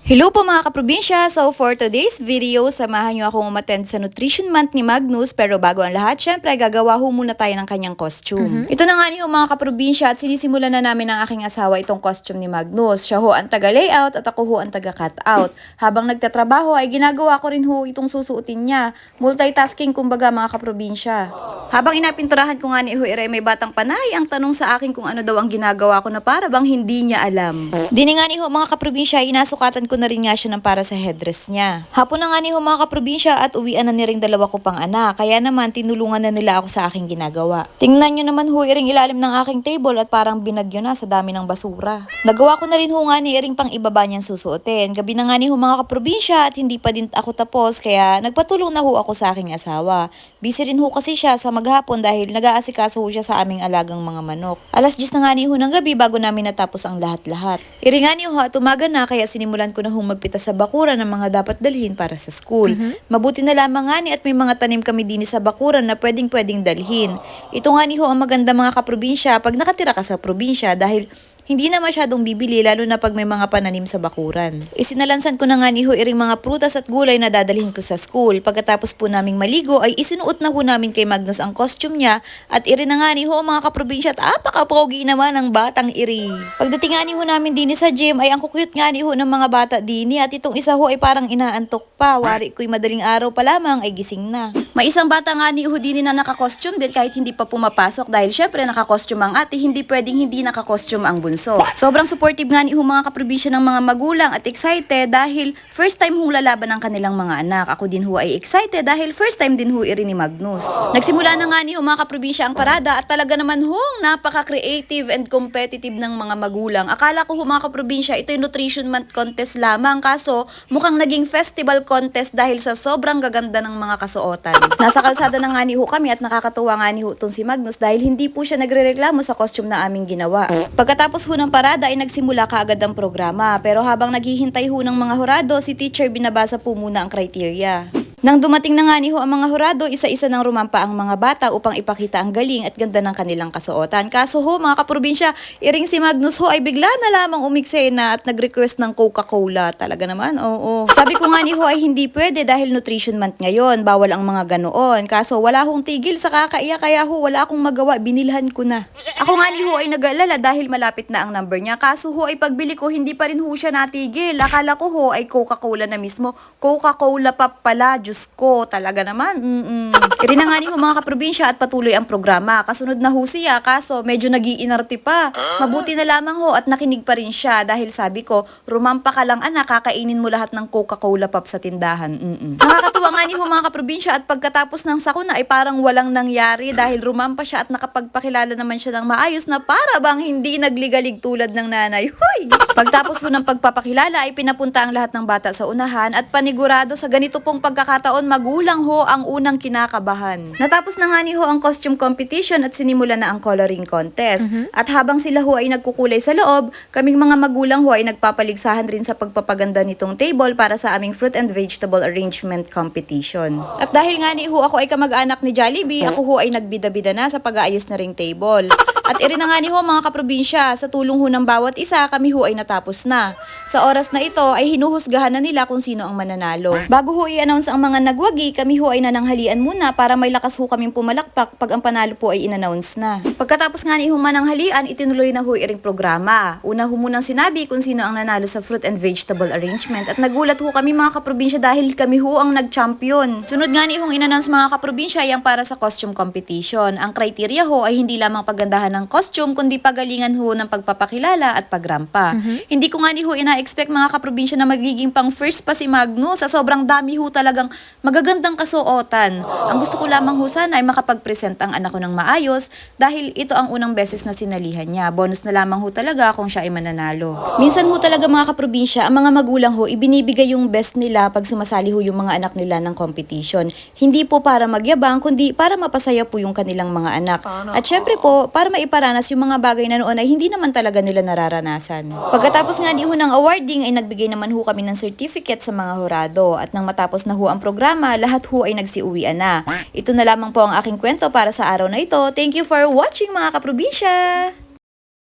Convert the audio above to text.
Hello po mga kaprobinsya! So for today's video, samahan niyo akong umattend sa Nutrition Month ni Magnus. Pero bago ang lahat, syempre gagawa ho muna tayo ng kanyang costume. Ito na nga niyo mga kaprobinsya at sinisimulan na namin ng aking asawa itong costume ni Magnus. Siya ho ang taga-layout at ako ho ang taga-cutout. Habang nagtatrabaho ay ginagawa ko rin ho itong susuotin niya. Multitasking kumbaga mga kaprobinsya. Habang inapinturahan ko nga ni Huire, may batang panay ang tanong sa akin kung ano daw ang ginagawa ko na para bang hindi niya alam. Dini nga ni ho mga kaprobinsya, inasukatan ko na rin nga siya ng para sa headdress niya. Hapon na nga ni ho mga kaprobinsya at uwian na ni ring dalawa ko pang anak. Kaya naman tinulungan na nila ako sa aking ginagawa. Tingnan nyo naman ho iring ilalim ng aking table at parang binagyo na sa dami ng basura. Nagawa ko na rin ho nga ni iring pang ibaba niyang susuotin. Gabi na nga ni ho mga kaprobinsya at hindi pa din ako tapos kaya nagpatulong na ho ako sa aking asawa. Busy rin ho kasi siya sa maghapon dahil nag-aasikaso ho siya sa aming alagang mga manok. Alas 10 na nga ni ho ng gabi bago namin natapos ang lahat-lahat. Iring nga ni ho at umaga na kaya sinimulan ko na hong magpita sa bakuran ng mga dapat dalhin para sa school. Mabuti na lamang nga ni at may mga tanim kami din sa bakuran na pwedeng dalhin. Ito nga ni ho ang maganda mga kaprobinsya pag nakatira ka sa probinsya dahil hindi na masyadong bibili lalo na pag may mga pananim sa bakuran. Isinalansan ko na nga ni ho iring mga prutas at gulay na dadalhin ko sa school. Pagkatapos po naming maligo ay isinuot na ho namin kay Magnus ang costume niya at iri na nga ni ho mga kaprobinsya at apaka-pogi naman ang batang iri. Pagdating nga ni ho namin din sa gym ay ang kukuyot nga ni ho ng mga bata din at itong isa ho ay parang inaantok pa. Wari ko'y madaling araw pa lamang ay gising na. May isang bata nga ni ho din na naka-costume din kahit hindi pa pumapasok dahil syempre naka-costume ang ate, hindi pwedeng hindi naka-costume ang bunso. Sobrang supportive nga ni mga kaprobinsya ng mga magulang at excited dahil first time hong lalaban ang kanilang mga anak. Ako din ho ay excited dahil first time din ho iri ni Magnus. Nagsimula na nga ni mga kaprobinsya ang parada at talaga naman hong napaka-creative and competitive ng mga magulang. Akala ko mga kaprobinsya ito yung Nutrition Month contest lamang kaso mukhang naging festival contest dahil sa sobrang gaganda ng mga kasuotan. Nasa kalsada na nga ni ho kami at nakakatuwa nga ni ho itong si Magnus dahil hindi po siya nagrereklamo sa costume na aming ginawa. Pagkatapos ho ng parada ay nagsimula kaagad ang programa pero habang naghihintay ho ng mga hurado, si teacher binabasa po muna ang criteria. Nang dumating na nga ni ho ang mga hurado, isa-isa nang rumampa ang mga bata upang ipakita ang galing at ganda ng kanilang kasuotan. Kaso ho mga kaprobinsya, iring si Magnus ho ay bigla na lamang umiksena at nag-request ng Coca-Cola. Talaga naman, oo. Sabi ko nga ni ho ay hindi pwede dahil Nutrition Month ngayon, bawal ang mga ganoon. Kaso wala hong tigil sa kakaiyak kaya ho wala akong magawa, binilhan ko na. Ako nga ni ho ay nag-aalala dahil malapit na ang number niya. Kaso ho ay pagbili ko hindi pa rin ho siya natigil. Akala ko ho ay Coca-Cola na mismo. Coca-Cola pa pala, Diyos ko, talaga naman. Iri na nga ni ho mga kaprobinsya at patuloy ang programa. Kasunod na ho siya, kaso medyo nag-iinarte pa. Mabuti na lamang ho at nakinig pa rin siya dahil sabi ko, rumampa ka lang anak, kakainin mo lahat ng Coca-Cola pop sa tindahan. Nakakatuwa nga ni ho mga kaprobinsya at pagkatapos ng sakuna ay parang walang nangyari dahil rumampa siya at nakapagpakilala naman siya ng maayos na para bang hindi nagligalig tulad ng nanay. Hoy! Pagtapos ho ng pagpapakilala ay pinapunta ang lahat ng bata sa unahan at panigurado sa ganito pong pagkakataon magulang ho ang unang kinakabahan. Natapos na nga ni ho ang costume competition at sinimula na ang coloring contest. At habang sila ho ay nagkukulay sa loob, kaming mga magulang ho ay nagpapaligsahan rin sa pagpapaganda nitong table para sa aming fruit and vegetable arrangement competition. At dahil nga ni ho ako ay kamag-anak ni Jollibee, ako ho ay nagbida-bida na sa pag-aayos na ring table. At iri na nga ni ho mga kaprobinsya, sa tulong ho ng bawat isa, kami ho ay natapos na. Sa oras na ito ay hinuhusgahan na nila kung sino ang mananalo. Bago ho i-announce ang mga nagwagi, kami ho ay nananghalian muna para may lakas ho kaming pumalakpak pag ang panalo po ay in-announce na. Pagkatapos nga ni ho mananghalian, itinuloy na ho iring programa. Una ho munang sinabi kung sino ang nanalo sa fruit and vegetable arrangement at nagulat ho kami mga kaprobinsya dahil kami ho ang nag-champion. Sunod nga ni hong in-announce mga kaprobinsya yang para sa costume competition. Ang criteria ho ay hindi lamang pagandahan ng costume kundi pagalingan ho ng pagpapakilala at pagrampa. Hindi ko nga ni ho ina-expect mga kaprobinsya na magiging pang first pa si Magnus. Sa sobrang dami ho talagang magagandang kasuotan. Ang gusto ko lamang ho sana ay makapag-present ang anak ko ng maayos dahil ito ang unang beses na sinalihan niya. Bonus na lamang ho talaga kung siya ay mananalo. Minsan ho talaga mga kaprobinsya, ang mga magulang ho ibinibigay yung best nila pag sumasali ho yung mga anak nila ng competition. Hindi po para magyabang kundi para mapasaya po yung kanilang mga anak. At syempre po, para maiparanas yung mga bagay na noon ay hindi naman talaga nila nararanasan. Pagkatapos nga di ho ng awarding ay nagbigay naman ho kami ng certificate sa mga hurado at nang matapos na ho ang programa, lahat ho ay nagsiuwian na. Ito na lamang po ang aking kwento para sa araw na ito. Thank you for watching mga kaprobinsya!